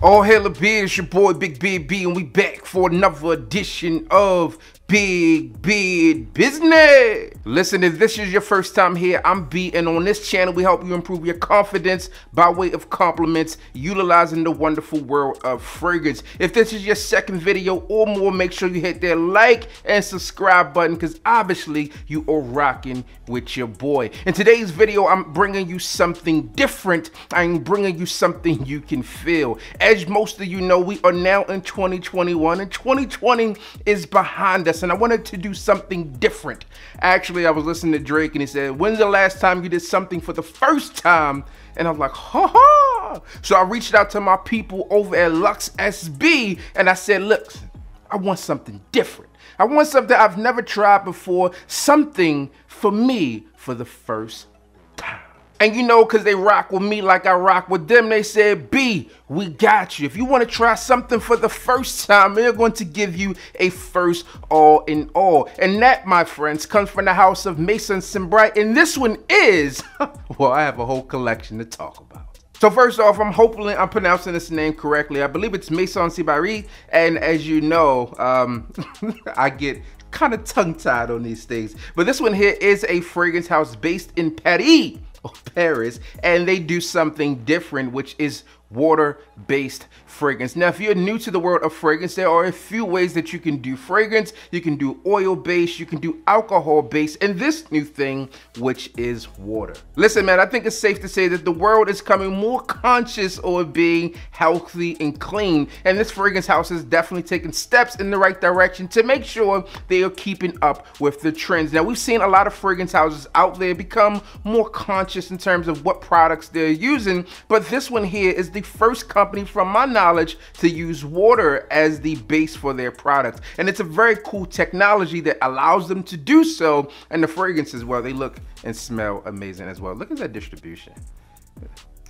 All hail a beer, it's your boy Big Beard B, and we back for another edition of Big Beard Business. Listen, if this is your first time here, I'm B, and on this channel we help you improve your confidence by way of compliments, utilizing the wonderful world of fragrance. If this is your second video or more, make sure you hit that like and subscribe button, because obviously you are rocking with your boy. In today's video, I'm bringing you something different. I'm bringing you something you can feel. As most of you know, we are now in 2021, and 2020 is behind us. And I wanted to do something different. Actually, I was listening to Drake and he said, when's the last time you did something for the first time? And I'm like, ha ha. So I reached out to my people over at Lux SB and I said, look, I want something different. I want something I've never tried before, something for me for the first time. And you know, because they rock with me like I rock with them, they said, B, we got you. If you want to try something for the first time, they're going to give you a first all in all. And that, my friends, comes from the house of Maison Sybarite. And this one is, well, I have a whole collection to talk about. So first off, hopefully I'm pronouncing this name correctly. I believe it's Maison Sybarite. And as you know, I get kind of tongue-tied on these things. But this one here is a fragrance house based in Paris, and they do something different, which is water-based fragrance. Now, if you're new to the world of fragrance, there are a few ways that you can do fragrance. You can do oil-based, you can do alcohol-based, and this new thing, which is water. Listen, man, I think it's safe to say that the world is coming more conscious of being healthy and clean, and this fragrance house is definitely taking steps in the right direction to make sure they are keeping up with the trends. Now, we've seen a lot of fragrance houses out there become more conscious in terms of what products they're using, but this one here is the first company, from my knowledge, to use water as the base for their products. And it's a very cool technology that allows them to do so. And the fragrances, well, they look and smell amazing as well. Look at that distribution.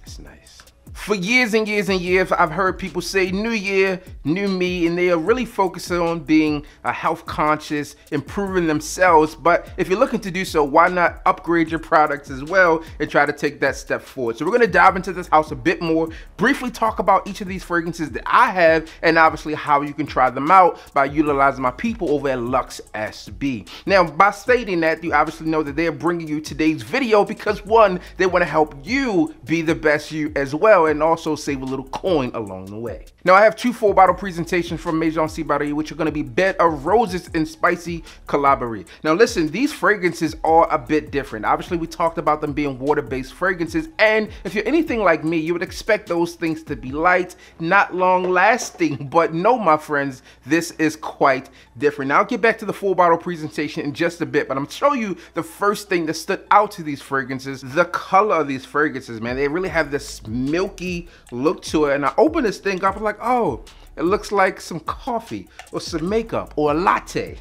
It's nice. For years and years and years, I've heard people say new year, new me, and they are really focusing on being health conscious, improving themselves. But if you're looking to do so, why not upgrade your products as well and try to take that step forward? So we're gonna dive into this house a bit more, briefly talk about each of these fragrances that I have, and obviously how you can try them out by utilizing my people over at Lux SB. Now, by stating that, you obviously know that they are bringing you today's video because, one, they wanna help you be the best you as well, and also save a little coin along the way. Now, I have two 4-bottle presentations from Maison Sybarite, which are going to be Bed of Roses and Spicy Calabari. Now listen, these fragrances are a bit different. Obviously, we talked about them being water-based fragrances, and if you're anything like me, you would expect those things to be light, not long-lasting, but no, my friends, this is quite different. Now, I'll get back to the 4-bottle presentation in just a bit, but I'm going to show you the first thing that stood out to these fragrances, the color of these fragrances, man. They really have this milky look to it, and I opened this thing up, I'm like, oh, it looks like some coffee or some makeup or a latte.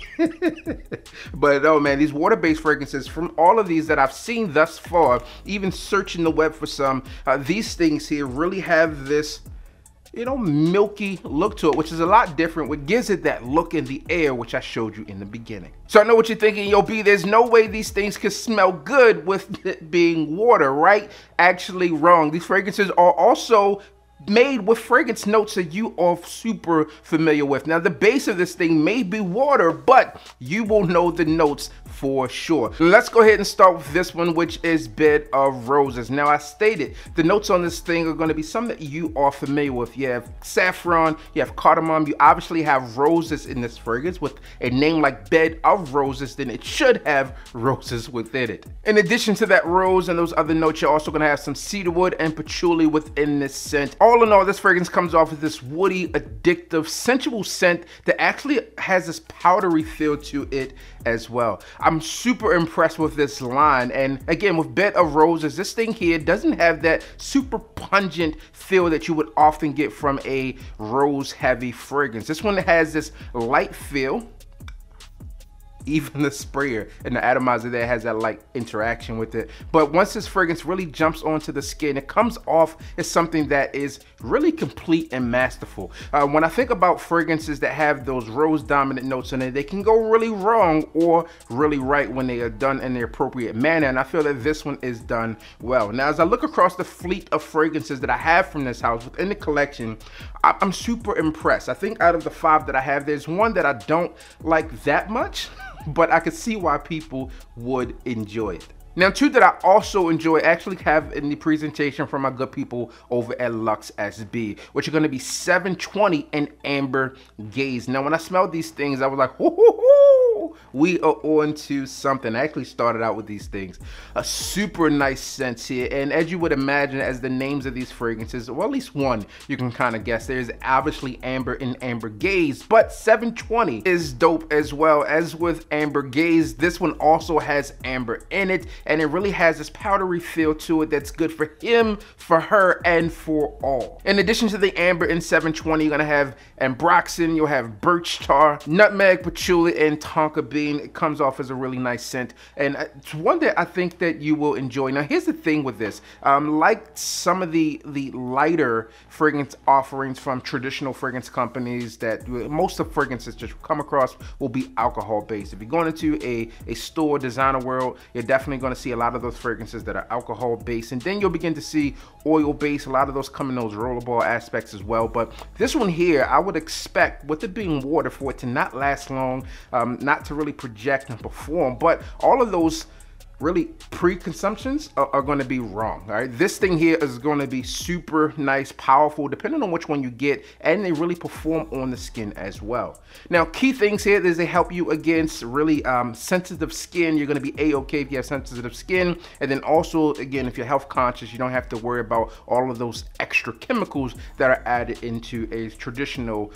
But oh man, these water-based fragrances, from all of these that I've seen thus far, even searching the web for some, these things here really have this, you know, milky look to it, which is a lot different, what gives it that look in the air, which I showed you in the beginning. So I know what you're thinking, yo, B, there's no way these things can smell good with it being water, right? Actually wrong. These fragrances are also made with fragrance notes that you are super familiar with. Now, the base of this thing may be water, but you will know the notes for sure. Let's go ahead and start with this one, which is Bed of Roses. Now, I stated the notes on this thing are going to be something that you are familiar with. You have saffron, you have cardamom, you obviously have roses in this fragrance. With a name like Bed of Roses, then it should have roses within it. In addition to that rose and those other notes, you're also going to have some cedarwood and patchouli within this scent. All in all, this fragrance comes off with this woody, addictive, sensual scent that actually has this powdery feel to it as well. I'm super impressed with this line, and again, with Bed of Roses, this thing here doesn't have that super pungent feel that you would often get from a rose heavy fragrance. This one has this light feel. even the sprayer and the atomizer there has that light interaction with it. But once this fragrance really jumps onto the skin, it comes off as something that is really complete and masterful. When I think about fragrances that have those rose dominant notes in it, they can go really wrong or really right when they are done in the appropriate manner, and I feel that this one is done well. Now, as I look across the fleet of fragrances that I have from this house within the collection, I'm super impressed. I think out of the 5 that I have, there's one that I don't like that much, but I could see why people would enjoy it. Now, 2 that I also enjoy actually have in the presentation from my good people over at Luxe SB, which are going to be 720 and Amber Gaze. Now, when I smelled these things, I was like, hoo, hoo, hoo, we are on to something. I actually started out with these things. A super nice scent here, and as you would imagine, as the names of these fragrances, or at least one, you can kind of guess, there's obviously Amber and Amber Gaze, but 720 is dope as well. As with Amber Gaze, this one also has amber in it, and it really has this powdery feel to it that's good for him, for her, and for all. In addition to the amber in 720, you're gonna have ambroxan, you'll have birch tar, nutmeg, patchouli, and tonka bean. It comes off as a really nice scent, and it's one that I think that you will enjoy. Now, here's the thing with this. Like some of the lighter fragrance offerings from traditional fragrance companies, that most of fragrances that you come across will be alcohol based. If you're going into a store, designer world, you're definitely going to see a lot of those fragrances that are alcohol based, and then you'll begin to see oil based. A lot of those come in those rollerball aspects as well. But this one here, I would expect, with it being water, for it to not last long, not to really project and perform, but all of those really pre-consumptions are going to be wrong. All right, this thing here is going to be super nice, powerful, depending on which one you get, and they really perform on the skin as well. Now, key things here is they help you against really sensitive skin. You're going to be a-okay if you have sensitive skin, and then also, again, if you're health conscious, you don't have to worry about all of those extra chemicals that are added into a traditional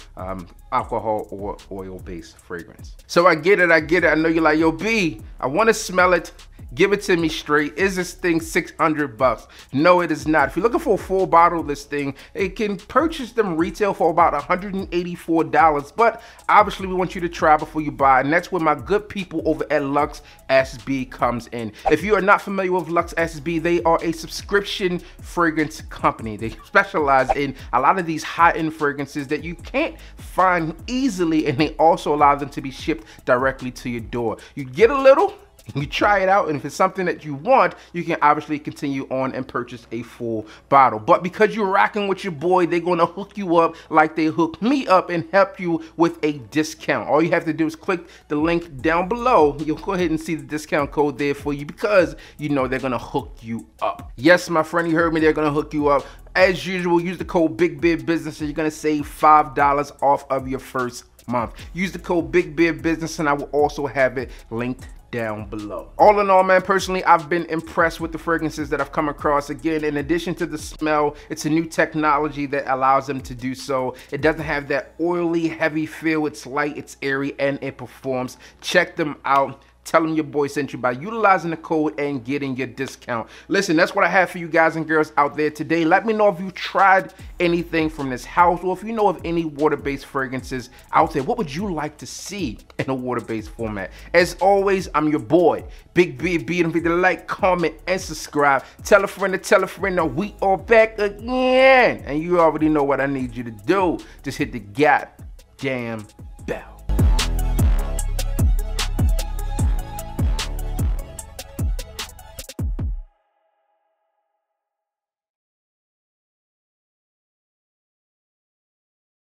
alcohol or oil-based fragrance. So I get it. I know you're like, yo, B, I want to smell it. Give it to me straight. Is this thing $600? No, it is not. If you're looking for a full bottle of this thing, it can purchase them retail for about $184, but obviously we want you to try before you buy, and that's where my good people over at Luxe SB comes in. If you are not familiar with Luxe SB, they are a subscription fragrance company. They specialize in a lot of these high-end fragrances that you can't find easily, and they also allow them to be shipped directly to your door. You get a little, you try it out, and if it's something that you want, you can obviously continue on and purchase a full bottle. But because you're rocking with your boy, they're gonna hook you up like they hooked me up and help you with a discount. All you have to do is click the link down below. You'll go ahead and see the discount code there for you, because you know they're gonna hook you up. Yes, my friend, you heard me, they're gonna hook you up. As usual, use the code BIGBEARDBUSINESS and you're gonna save $5 off of your first month. Use the code BIGBEARDBUSINESS and I will also have it linked down below. All in all, man, personally, I've been impressed with the fragrances that I've come across. Again, in addition to the smell, it's a new technology that allows them to do so. It doesn't have that oily, heavy feel. It's light, it's airy, and it performs. Check them out. Tell them your boy sent you by utilizing the code and getting your discount. Listen, that's what I have for you guys and girls out there today. Let me know if you tried anything from this house, or if you know of any water-based fragrances out there. What would you like to see in a water-based format? As always, I'm your boy, Big B. Don't forget to like, comment, and subscribe. Tell a friend to tell a friend that we are back again. And you already know what I need you to do. Just hit the goddamn bell.